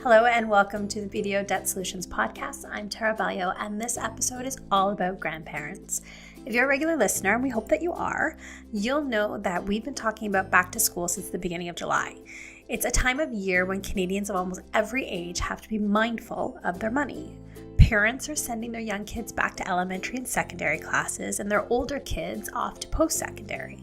Hello and welcome to the Video Debt Solutions podcast. I'm Tara Bellio and this episode is all about grandparents. If you're a regular listener, and we hope that you are, you'll know that we've been talking about back to school since the beginning of July. It's a time of year when Canadians of almost every age have to be mindful of their money. Parents are sending their young kids back to elementary and secondary classes and their older kids off to post-secondary.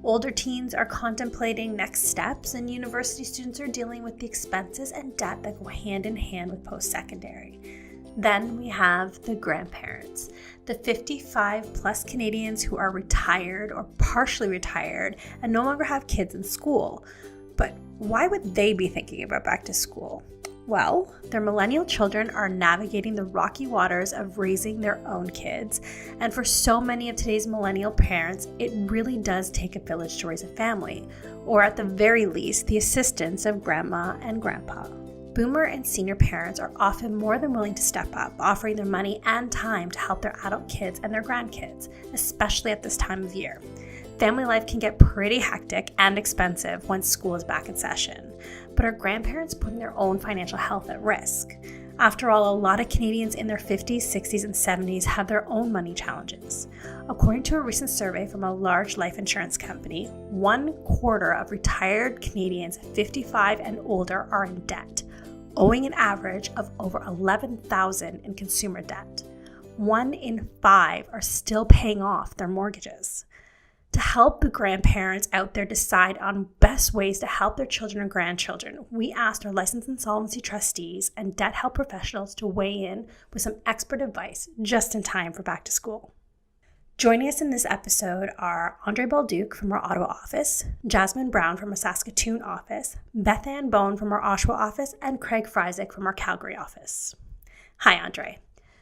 Older teens are contemplating next steps, and university students are dealing with the expenses and debt that go hand in hand with post-secondary. Then we have the grandparents, the 55 plus Canadians who are retired or partially retired and no longer have kids in school. But why would they be thinking about back to school? Well, their millennial children are navigating the rocky waters of raising their own kids. And for so many of today's millennial parents, it really does take a village to raise a family, or at the very least, the assistance of grandma and grandpa. Boomer and senior parents are often more than willing to step up, offering their money and time to help their adult kids and their grandkids, especially at this time of year. Family life can get pretty hectic and expensive once school is back in session, but are grandparents putting their own financial health at risk? After all, a lot of Canadians in their 50s, 60s, and 70s have their own money challenges. According to a recent survey from a large life insurance company, 1/4 of retired Canadians 55 and older are in debt, owing an average of over $11,000 in consumer debt. 1 in 5 are still paying off their mortgages. To help the grandparents out there decide on best ways to help their children and grandchildren, we asked our licensed insolvency trustees and debt help professionals to weigh in with some expert advice just in time for back to school. Joining us in this episode are Andre Balduc from our Ottawa office, Jasmine Brown from our Saskatoon office, Beth Ann Bone from our Oshawa office, and Craig Friesick from our Calgary office. Hi, Andre.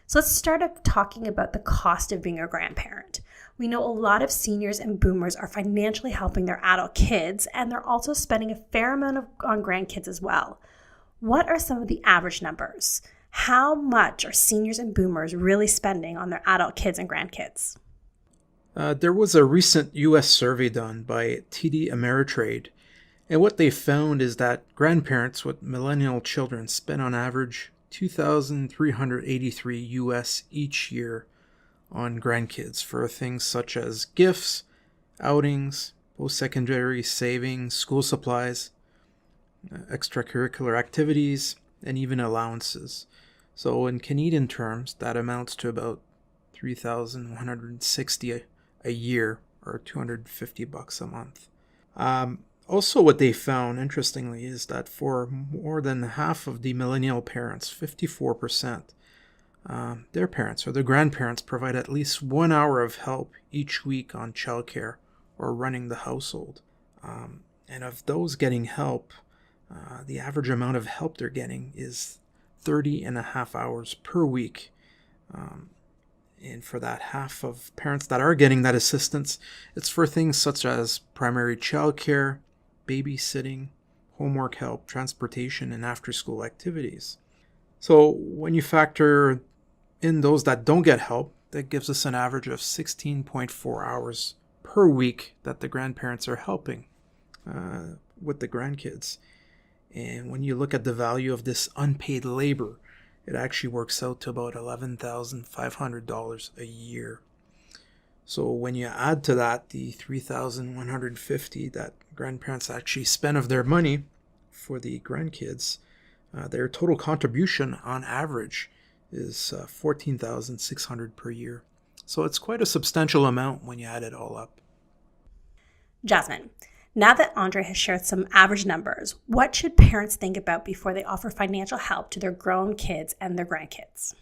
So let's start up talking about the cost of being a grandparent. We know a lot of seniors and boomers are financially helping their adult kids, and they're also spending a fair amount on grandkids as well. What are some of the average numbers? How much are seniors and boomers really spending on their adult kids and grandkids? There was a recent U.S. survey done by TD Ameritrade, and what they found is that grandparents with millennial children spend on average $2,383 US each year on grandkids for things such as gifts, outings, post-secondary savings, school supplies, extracurricular activities, and even allowances. So in Canadian terms, that amounts to about $3,160 a year, or $250 a month. Also, what they found, interestingly, is that for more than half of the millennial parents, 54%, their parents or their grandparents provide at least 1 hour of help each week on childcare or running the household. And of those getting help, the average amount of help they're getting is 30 and a half hours per week. And for that half of parents that are getting that assistance, it's for things such as primary childcare, babysitting, homework help, transportation, and after-school activities. So when you factor in those that don't get help, that gives us an average of 16.4 hours per week that the grandparents are helping with the grandkids. And when you look at the value of this unpaid labor, it actually works out to about $11,500 a year. So when you add to that the $3,150 that grandparents actually spend of their money for the grandkids, their total contribution on average is $14,600 per year. So it's quite a substantial amount when you add it all up. Jasmine, now that Andre has shared some average numbers, what should parents think about before they offer financial help to their grown kids and their grandkids?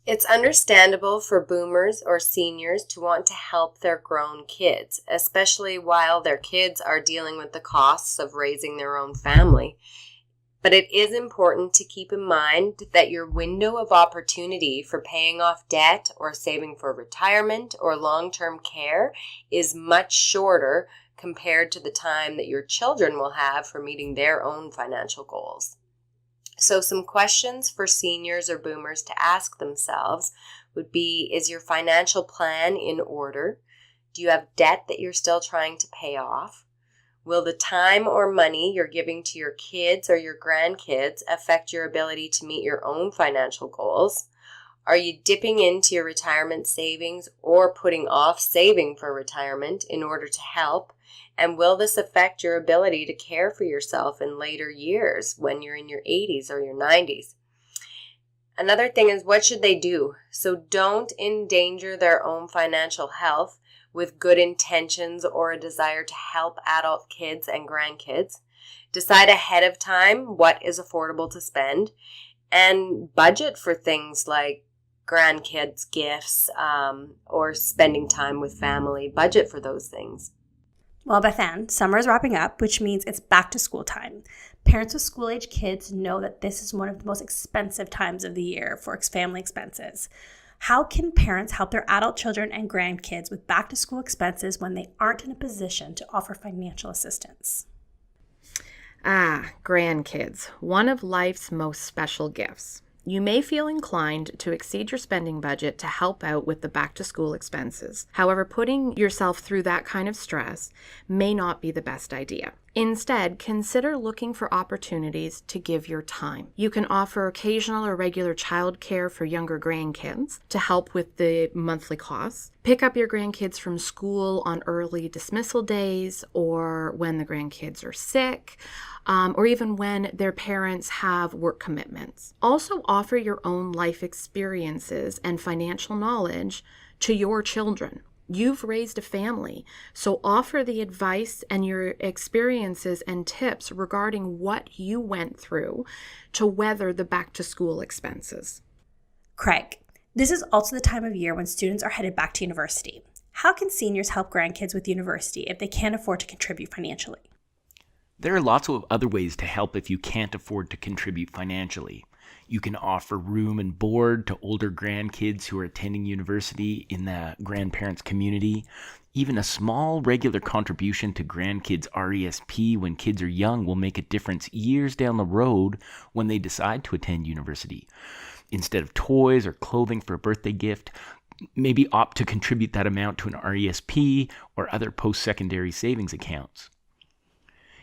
It's understandable for boomers or seniors to want to help their grown kids, especially while their kids are dealing with the costs of raising their own family. But it is important to keep in mind that your window of opportunity for paying off debt or saving for retirement or long-term care is much shorter compared to the time that your children will have for meeting their own financial goals. So some questions for seniors or boomers to ask themselves would be, is your financial plan in order? Do you have debt that you're still trying to pay off? Will the time or money you're giving to your kids or your grandkids affect your ability to meet your own financial goals? Are you dipping into your retirement savings or putting off saving for retirement in order to help? And will this affect your ability to care for yourself in later years when you're in your 80s or your 90s? Another thing is, what should they do? So don't endanger their own financial health with good intentions or a desire to help adult kids and grandkids. Decide ahead of time what is affordable to spend and budget for things like grandkids' gifts or spending time with family. Budget for those things. Well, Beth Ann, summer is wrapping up, which means it's back to school time. Parents with school-age kids know that this is one of the most expensive times of the year for family expenses. How can parents help their adult children and grandkids with back-to-school expenses when they aren't in a position to offer financial assistance? Grandkids, one of life's most special gifts. You may feel inclined to exceed your spending budget to help out with the back-to-school expenses. However, putting yourself through that kind of stress may not be the best idea. Instead, consider looking for opportunities to give your time. You can offer occasional or regular childcare for younger grandkids to help with the monthly costs. Pick up your grandkids from school on early dismissal days or when the grandkids are sick, or even when their parents have work commitments. Also offer your own life experiences and financial knowledge to your children. You've raised a family, so offer the advice and your experiences and tips regarding what you went through to weather the back-to-school expenses. Craig, this is also the time of year when students are headed back to university. How can seniors help grandkids with university if they can't afford to contribute financially? There are lots of other ways to help if you can't afford to contribute financially. You can offer room and board to older grandkids who are attending university in the grandparents' community. Even a small regular contribution to grandkids' RESP when kids are young will make a difference years down the road when they decide to attend university. Instead of toys or clothing for a birthday gift, maybe opt to contribute that amount to an RESP or other post-secondary savings accounts.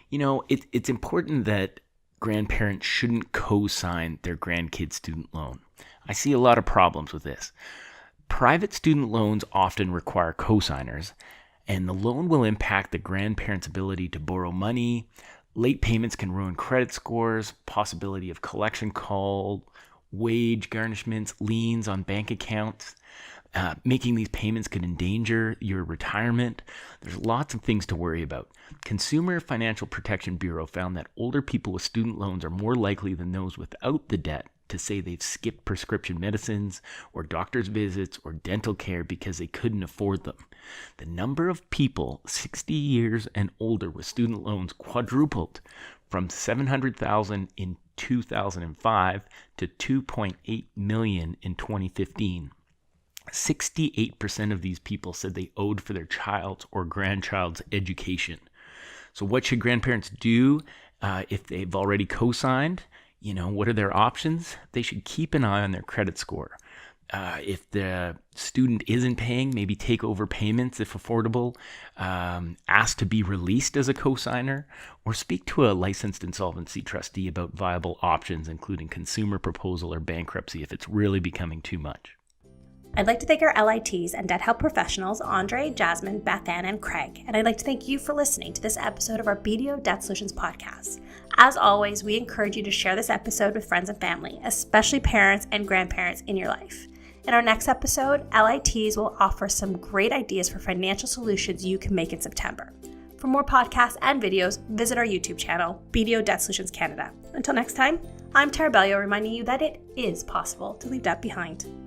You know, it's important that grandparents shouldn't co-sign their grandkids' student loan. I see a lot of problems with this. Private student loans often require co-signers, and the loan will impact the grandparents' ability to borrow money. Late payments can ruin credit scores, possibility of collection call, wage garnishments, liens on bank accounts. Making these payments could endanger your retirement. There's lots of things to worry about. Consumer Financial Protection Bureau found that older people with student loans are more likely than those without the debt to say they've skipped prescription medicines or doctor's visits or dental care because they couldn't afford them. The number of people 60 years and older with student loans quadrupled from 700,000 in 2005 to 2.8 million in 2015. 68% of these people said they owed for their child's or grandchild's education. So what should grandparents do if they've already co-signed? You know, what are their options? They should keep an eye on their credit score. If the student isn't paying, maybe take over payments if affordable, ask to be released as a co-signer, or speak to a licensed insolvency trustee about viable options, including consumer proposal or bankruptcy if it's really becoming too much. I'd like to thank our LITs and debt help professionals, Andre, Jasmine, Beth Ann, and Craig. And I'd like to thank you for listening to this episode of our BDO Debt Solutions podcast. As always, we encourage you to share this episode with friends and family, especially parents and grandparents in your life. In our next episode, LITs will offer some great ideas for financial solutions you can make in September. For more podcasts and videos, visit our YouTube channel, BDO Debt Solutions Canada. Until next time, I'm Tara Bellio, reminding you that it is possible to leave debt behind.